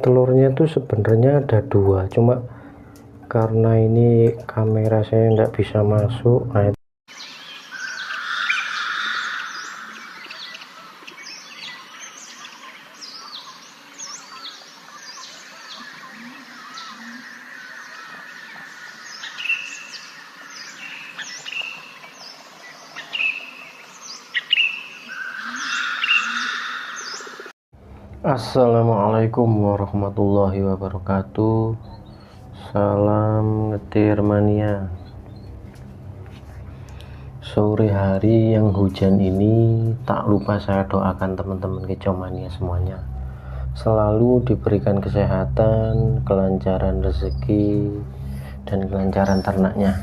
Telurnya tuh sebenarnya ada 2, cuma karena ini kamera saya nggak bisa masuk. Nah, Assalamualaikum warahmatullahi wabarakatuh. Salam ngetir mania. Sore hari yang hujan ini, tak lupa saya doakan teman-teman kicau mania semuanya selalu diberikan kesehatan, kelancaran rezeki, dan kelancaran ternaknya.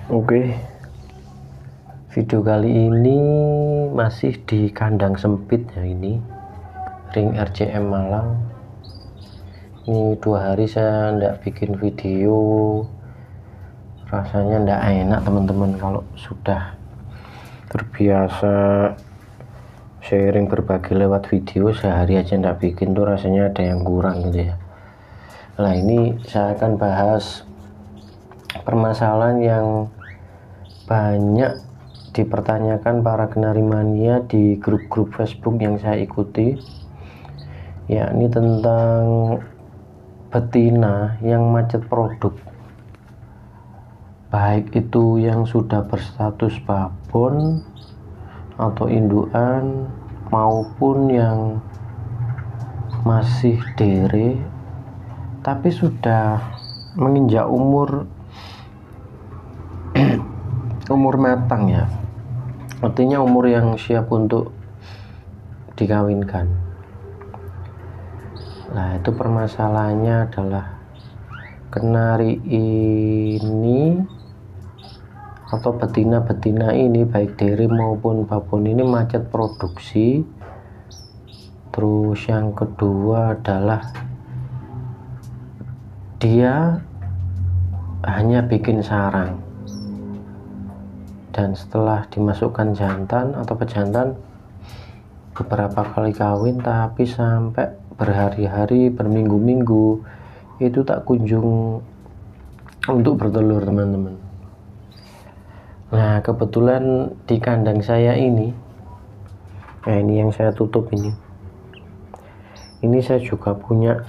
Oke, video kali ini masih di kandang sempit ya, ini ring RCM Malang. Ini 2 hari saya ndak bikin video, rasanya ndak enak teman-teman. Kalau sudah terbiasa sharing berbagi lewat video, sehari aja ndak bikin tuh rasanya ada yang kurang gitu ya. Nah, ini saya akan bahas permasalahan yang banyak dipertanyakan para kenari mania di grup-grup Facebook yang saya ikuti, yakni tentang betina yang macet produk, baik itu yang sudah berstatus babon atau indukan maupun yang masih dere tapi sudah menginjak umur matang ya, artinya umur yang siap untuk dikawinkan. Nah, itu permasalahannya adalah kenari ini atau betina-betina ini, baik dere maupun babon ini macet produksi. Terus yang kedua adalah dia hanya bikin sarang, dan setelah dimasukkan jantan atau pejantan beberapa kali kawin, tapi sampai berhari-hari, berminggu-minggu itu tak kunjung untuk bertelur teman-teman. Nah, kebetulan di kandang saya ini, nah ini yang saya tutup ini saya juga punya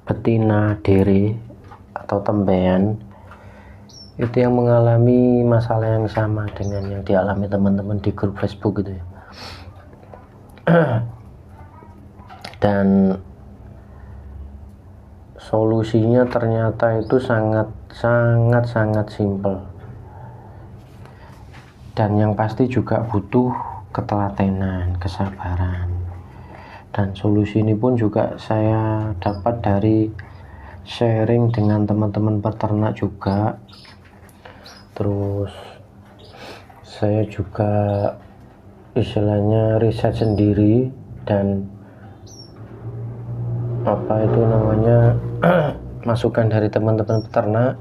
betina dere atau tembean, itu yang mengalami masalah yang sama dengan yang dialami teman-teman di grup Facebook gitu ya. Dan solusinya ternyata itu sangat simpel, dan yang pasti juga butuh ketelatenan, kesabaran. Dan solusi ini pun juga saya dapat dari sharing dengan teman-teman peternak juga. Terus saya juga istilahnya riset sendiri, dan masukan dari teman-teman peternak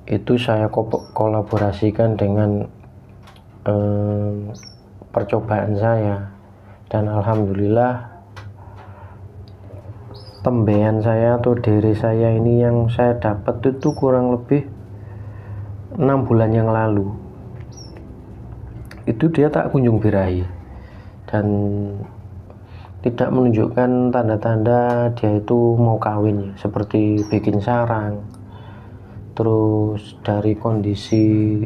itu saya kolaborasikan dengan percobaan saya, dan alhamdulillah tembean saya atau dere saya ini yang saya dapat itu kurang lebih 6 bulan yang lalu itu dia tak kunjung birahi dan tidak menunjukkan tanda-tanda dia itu mau kawin ya, seperti bikin sarang. Terus dari kondisi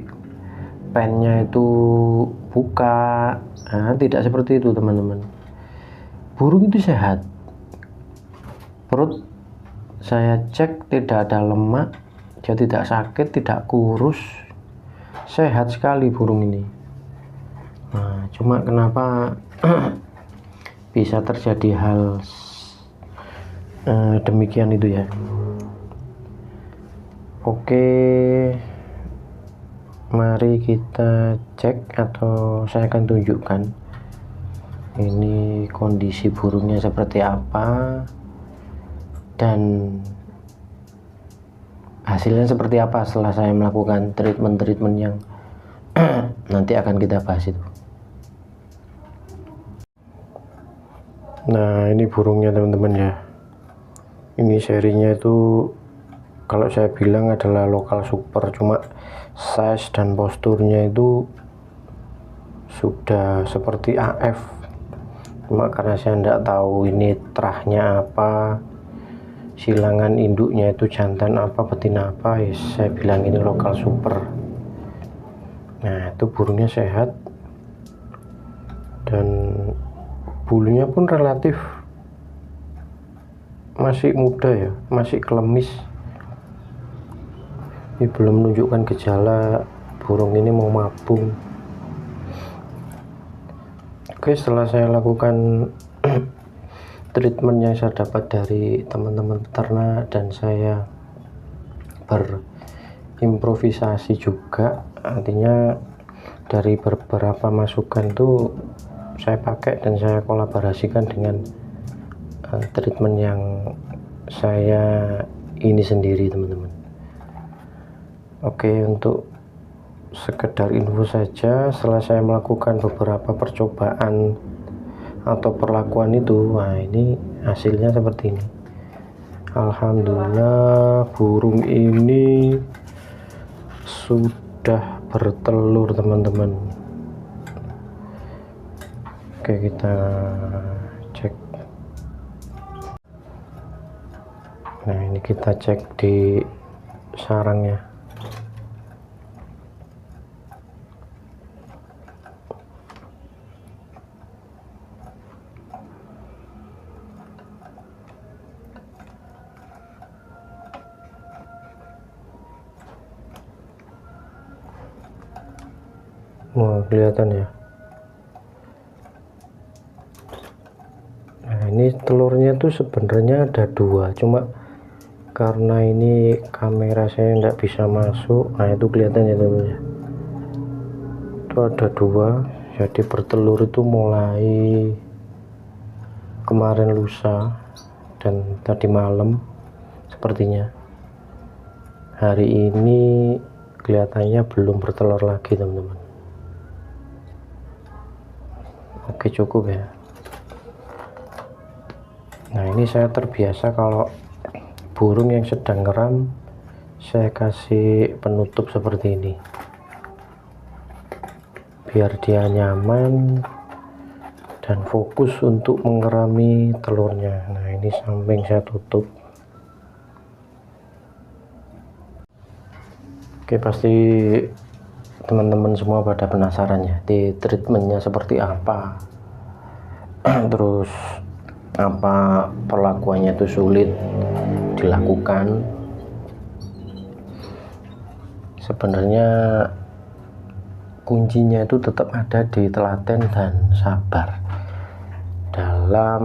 pennya itu buka, nah, tidak seperti itu teman-teman. Burung itu sehat, perut saya cek tidak ada lemak, dia tidak sakit, tidak kurus, sehat sekali burung ini. Nah, cuma kenapa bisa terjadi hal demikian itu ya. Oke, mari kita cek, atau saya akan tunjukkan ini kondisi burungnya seperti apa dan hasilnya seperti apa setelah saya melakukan treatment yang nanti akan kita bahas itu. Nah, ini burungnya teman-teman ya. Ini serinya itu kalau saya bilang adalah lokal super, cuma size dan posturnya itu sudah seperti AF. Cuma karena saya tidak tahu ini terahnya apa, silangan induknya itu jantan apa betina apa, ya saya bilang ini lokal super. Nah, itu burungnya sehat dan bulunya pun relatif masih muda ya, masih kelemis. Ini belum menunjukkan gejala burung ini mau mabung. Oke, setelah saya lakukan treatment yang saya dapat dari teman-teman peternak dan saya berimprovisasi juga, artinya dari beberapa masukan tuh saya pakai dan saya kolaborasikan dengan treatment yang saya ini sendiri teman-teman. Oke, untuk sekedar info saja, setelah saya melakukan beberapa percobaan atau perlakuan itu, nah ini hasilnya seperti ini. Alhamdulillah burung ini sudah bertelur teman-teman. Oke, kita cek. Nah, ini kita cek di sarangnya. Wah, kelihatan ya. Nah, ini telurnya tuh sebenarnya ada dua, cuma karena ini kamera saya nggak bisa masuk. Nah, itu kelihatan ya teman-teman. Itu ada dua, jadi bertelur itu mulai kemarin lusa dan tadi malam sepertinya. Hari ini kelihatannya belum bertelur lagi teman-teman. Oke, cukup ya. Nah, ini saya terbiasa kalau burung yang sedang ngeram saya kasih penutup seperti ini biar dia nyaman dan fokus untuk mengerami telurnya. Nah, ini samping saya tutup. Oke, pasti teman-teman semua pada penasaran ya di treatmentnya seperti apa, terus apa perlakuannya itu sulit dilakukan. Sebenarnya kuncinya itu tetap ada di telaten dan sabar dalam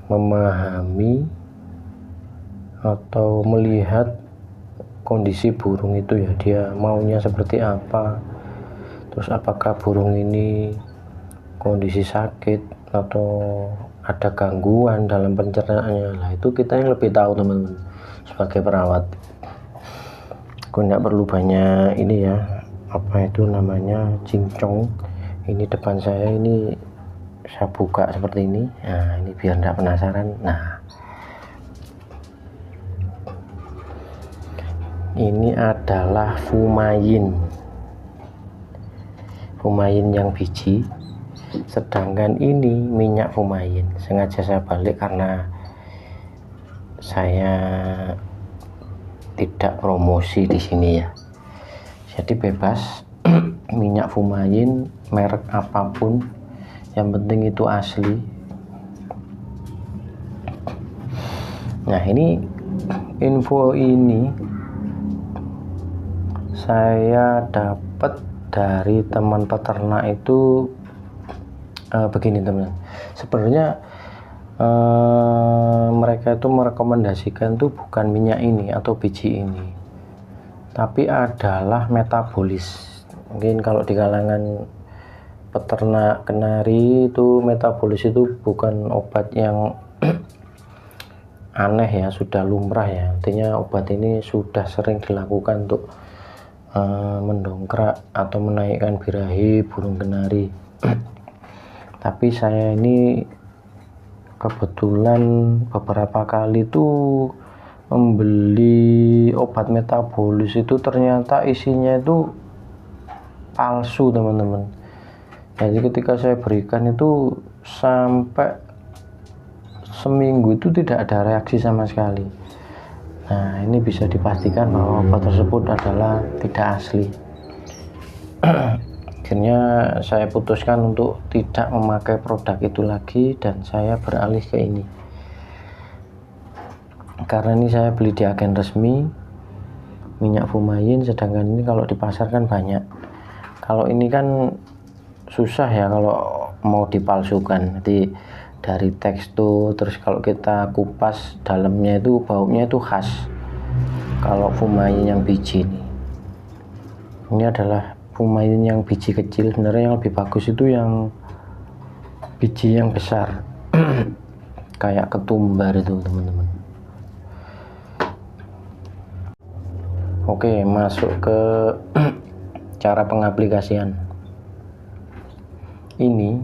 memahami atau melihat kondisi burung itu ya, dia maunya seperti apa, terus apakah burung ini kondisi sakit atau ada gangguan dalam pencernaannya. Lah, itu kita yang lebih tahu teman-teman sebagai perawat. Aku nggak perlu banyak ini ya, apa itu namanya, cincong. Ini depan saya ini saya buka seperti ini. Nah, ini biar nggak penasaran. Nah, ini adalah fumayin yang biji, sedangkan ini minyak fumayin. Sengaja saya balik karena saya tidak promosi di sini ya, jadi bebas. Minyak fumayin merek apapun, yang penting itu asli. Nah, ini info ini saya dapat dari teman peternak itu begini teman-teman. Sebenarnya mereka itu merekomendasikan tuh bukan minyak ini atau biji ini, tapi adalah metabolis. Mungkin kalau di kalangan peternak kenari itu metabolis itu bukan obat yang aneh ya, sudah lumrah ya. Artinya obat ini sudah sering dilakukan untuk mendongkrak atau menaikkan birahi burung kenari. Tapi saya ini kebetulan beberapa kali tuh membeli obat metabolis itu ternyata isinya itu palsu teman-teman. Jadi ketika saya berikan itu sampai seminggu itu tidak ada reaksi sama sekali. Nah, ini bisa dipastikan bahwa obat tersebut adalah tidak asli. Akhirnya saya putuskan untuk tidak memakai produk itu lagi dan saya beralih ke ini. Karena ini saya beli di agen resmi minyak Fumayin, sedangkan ini kalau di pasar kan banyak. Kalau ini kan susah ya kalau mau dipalsukan. Jadi dari tekstur, terus kalau kita kupas dalamnya itu baunya itu khas. Kalau Fumayin yang biji ini adalah Fumayin yang biji kecil. Sebenarnya yang lebih bagus itu yang biji yang besar kayak ketumbar itu teman-teman. Oke, masuk ke cara pengaplikasian. Ini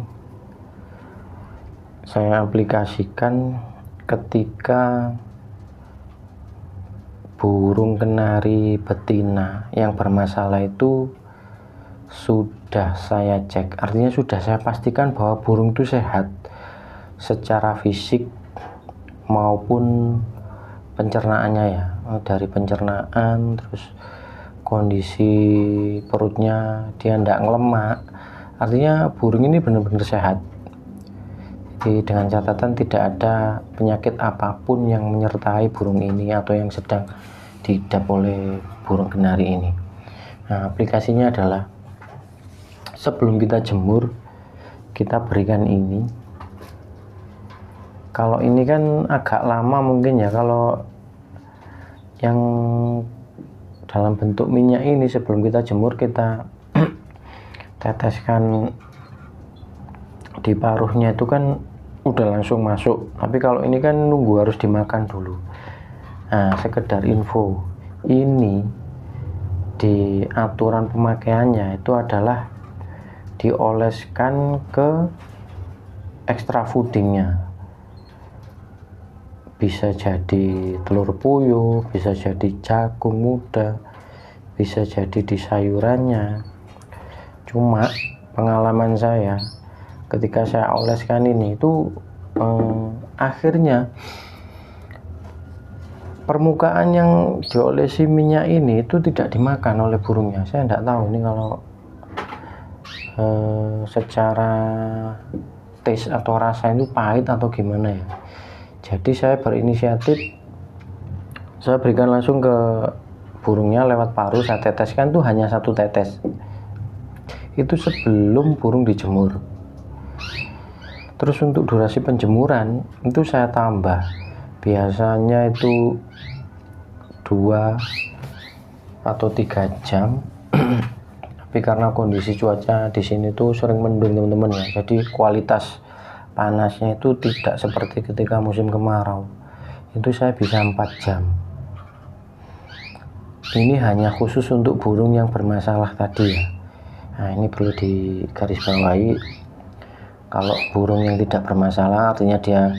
saya aplikasikan ketika burung kenari betina yang bermasalah itu sudah saya cek, artinya sudah saya pastikan bahwa burung itu sehat secara fisik maupun pencernaannya ya, dari pencernaan, terus kondisi perutnya dia tidak ngelemak, artinya burung ini benar-benar sehat. Jadi dengan catatan tidak ada penyakit apapun yang menyertai burung ini atau yang sedang diidap oleh burung kenari ini. Nah, aplikasinya adalah sebelum kita jemur kita berikan ini. Kalau ini kan agak lama mungkin ya, kalau yang dalam bentuk minyak ini sebelum kita jemur kita teteskan di paruhnya itu kan udah langsung masuk, tapi kalau ini kan nunggu harus dimakan dulu. Nah, sekedar info, ini di aturan pemakaiannya itu adalah dioleskan ke extra foodingnya, bisa jadi telur puyuh, bisa jadi jagung muda, bisa jadi di sayurannya. Cuma pengalaman saya ketika saya oleskan ini itu akhirnya permukaan yang diolesi minyak ini itu tidak dimakan oleh burungnya. Saya tidak tahu ini kalau secara taste atau rasa itu pahit atau gimana ya. Jadi saya berinisiatif, saya berikan langsung ke burungnya lewat paruh, saya teteskan tuh hanya 1 tetes. Itu sebelum burung dijemur. Terus untuk durasi penjemuran itu saya tambah, biasanya itu 2 atau 3 jam. Tapi karena kondisi cuaca di sini tuh sering mendung teman-teman ya, jadi kualitas panasnya itu tidak seperti ketika musim kemarau. Itu saya bisa 4 jam. Ini hanya khusus untuk burung yang bermasalah tadi ya. Nah, ini perlu digarisbawahi. Kalau burung yang tidak bermasalah artinya dia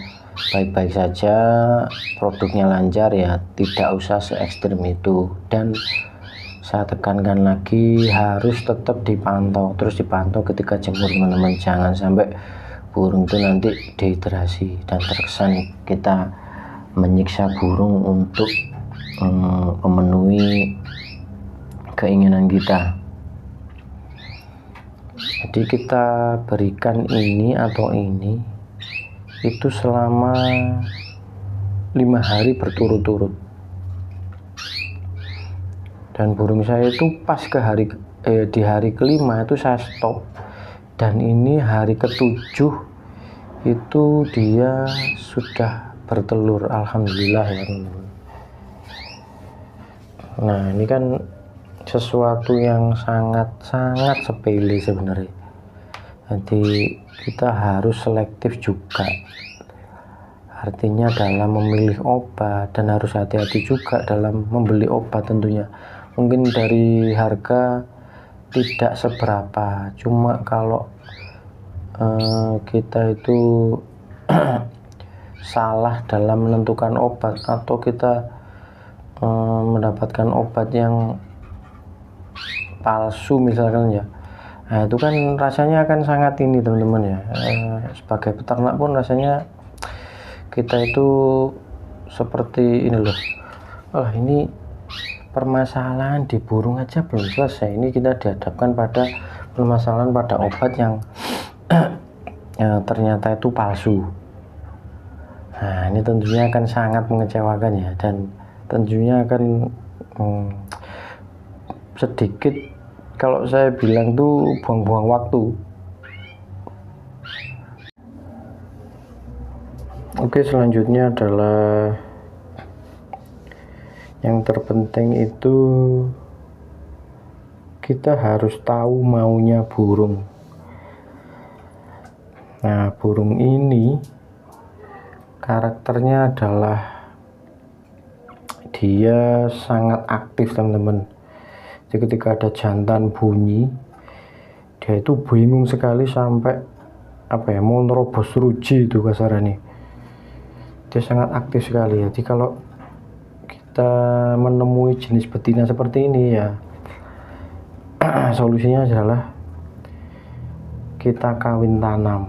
baik-baik saja, produknya lancar ya, tidak usah se ekstrim itu. Dan saya tekankan lagi, harus tetap dipantau, terus dipantau ketika jemur teman-teman. Jangan sampai burung itu nanti dehidrasi dan terkesan kita menyiksa burung untuk memenuhi keinginan kita. Jadi kita berikan ini atau ini itu selama 5 hari berturut-turut. Dan burung saya itu pas ke di hari kelima itu saya stop, dan ini hari ke-7 itu dia sudah bertelur, alhamdulillah ya teman-teman. Nah, ini kan sesuatu yang sangat-sangat sepele sebenarnya. Jadi kita harus selektif juga, artinya dalam memilih obat, dan harus hati-hati juga dalam membeli obat tentunya. Mungkin dari harga tidak seberapa, cuma kalau kita itu salah dalam menentukan obat atau kita mendapatkan obat yang palsu misalkan ya, nah itu kan rasanya akan sangat ini teman-teman ya. Sebagai peternak pun rasanya kita itu seperti ini loh, oh ini permasalahan di burung aja belum selesai, ini kita dihadapkan pada permasalahan pada obat yang ternyata itu palsu. Nah ini tentunya akan sangat mengecewakan ya, dan tentunya akan sedikit kalau saya bilang tuh buang-buang waktu. Oke, selanjutnya adalah yang terpenting itu kita harus tahu maunya burung. Nah, burung ini karakternya adalah dia sangat aktif teman-teman. Jadi ketika ada jantan bunyi, dia itu bingung sekali sampai mau nerobos ruji itu kasarannya. Dia sangat aktif sekali. Jadi kalau kita menemui jenis betina seperti ini ya, solusinya adalah kita kawin tanam.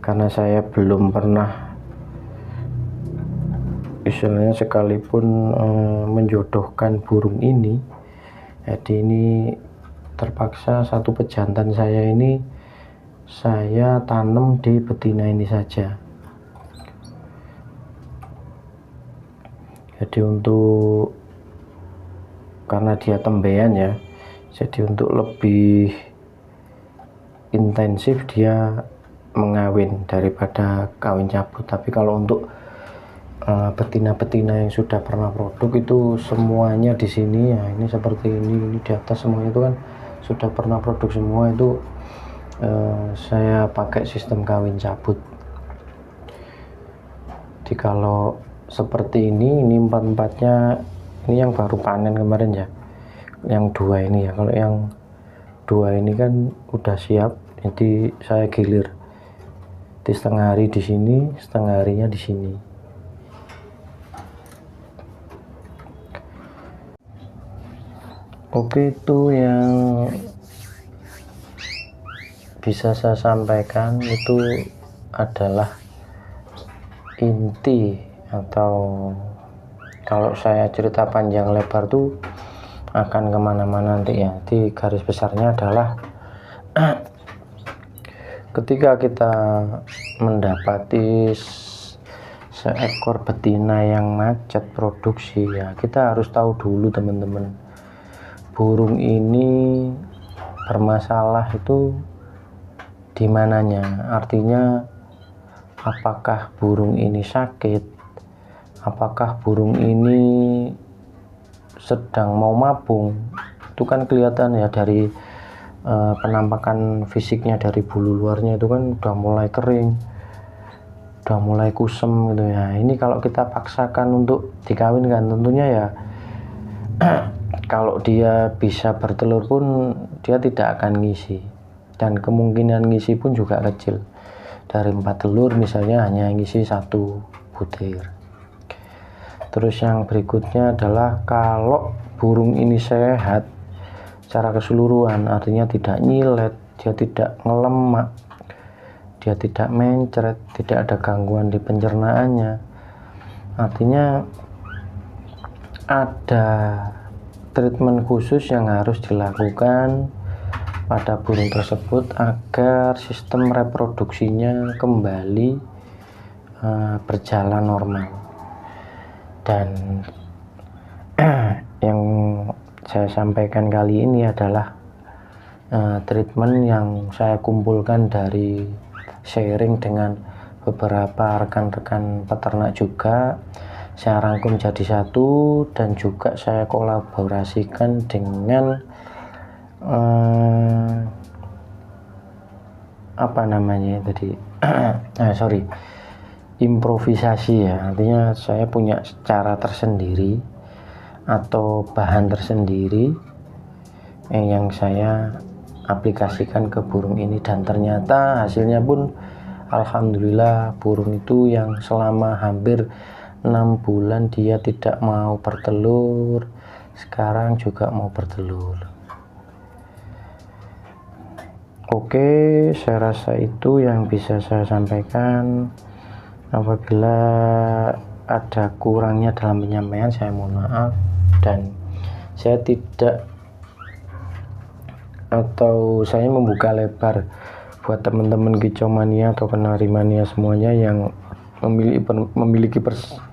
Karena saya belum pernah istilahnya sekalipun menjodohkan burung ini, jadi ini terpaksa satu pejantan saya ini saya tanam di betina ini saja. Jadi karena dia tembean ya, jadi untuk lebih intensif dia mengawin daripada kawin cabut. Tapi kalau untuk betina-betina yang sudah pernah produk itu semuanya di sini ya, ini seperti ini di atas semuanya itu kan sudah pernah produk semua. Itu saya pakai sistem kawin cabut. Jadi kalau seperti ini empat-empatnya ini yang baru panen kemarin ya, yang dua ini ya. Kalau yang dua ini kan udah siap, jadi saya gilir di setengah hari di sini, setengah harinya di sini. Oke, itu yang bisa saya sampaikan. Itu adalah inti, atau kalau saya cerita panjang lebar tuh akan kemana-mana nanti ya. Di garis besarnya adalah ketika kita mendapati seekor betina yang macet produksi ya, kita harus tahu dulu teman-teman, burung ini bermasalah itu di mananya. Artinya apakah burung ini sakit, apakah burung ini sedang mau mabung. Itu kan kelihatan ya dari penampakan fisiknya, dari bulu luarnya itu kan udah mulai kering, udah mulai kusem gitu ya. Ini kalau kita paksakan untuk dikawinkan tentunya ya kalau dia bisa bertelur pun dia tidak akan ngisi, dan kemungkinan ngisi pun juga kecil. Dari 4 telur misalnya hanya ngisi 1 butir. Terus yang berikutnya adalah kalau burung ini sehat secara keseluruhan, artinya tidak nyilet, dia tidak ngelemak, dia tidak mencret, tidak ada gangguan di pencernaannya, artinya ada treatment khusus yang harus dilakukan pada burung tersebut agar sistem reproduksinya kembali berjalan normal. Dan yang saya sampaikan kali ini adalah treatment yang saya kumpulkan dari sharing dengan beberapa rekan-rekan peternak juga. Saya rangkum jadi satu dan juga saya kolaborasikan dengan improvisasi ya. Artinya saya punya cara tersendiri atau bahan tersendiri yang saya aplikasikan ke burung ini, dan ternyata hasilnya pun Alhamdulillah burung itu yang selama hampir 6 bulan dia tidak mau bertelur, sekarang juga mau bertelur. Oke, saya rasa itu yang bisa saya sampaikan. Apabila ada kurangnya dalam penyampaian, saya mohon maaf, dan saya tidak atau saya membuka lebar buat teman-teman kicau mania atau kenari mania semuanya yang memiliki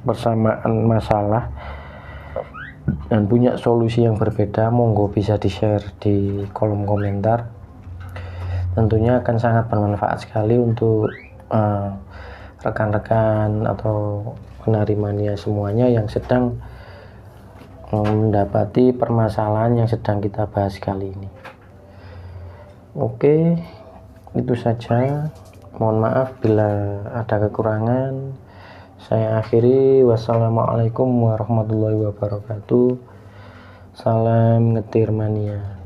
persamaan masalah dan punya solusi yang berbeda. Monggo bisa di-share di kolom komentar, tentunya akan sangat bermanfaat sekali untuk rekan-rekan atau kenari mania semuanya yang sedang mendapati permasalahan yang sedang kita bahas kali ini. Oke, itu saja. Mohon maaf bila ada kekurangan. Saya akhiri. Wassalamualaikum warahmatullahi wabarakatuh. Salam ngetir mania.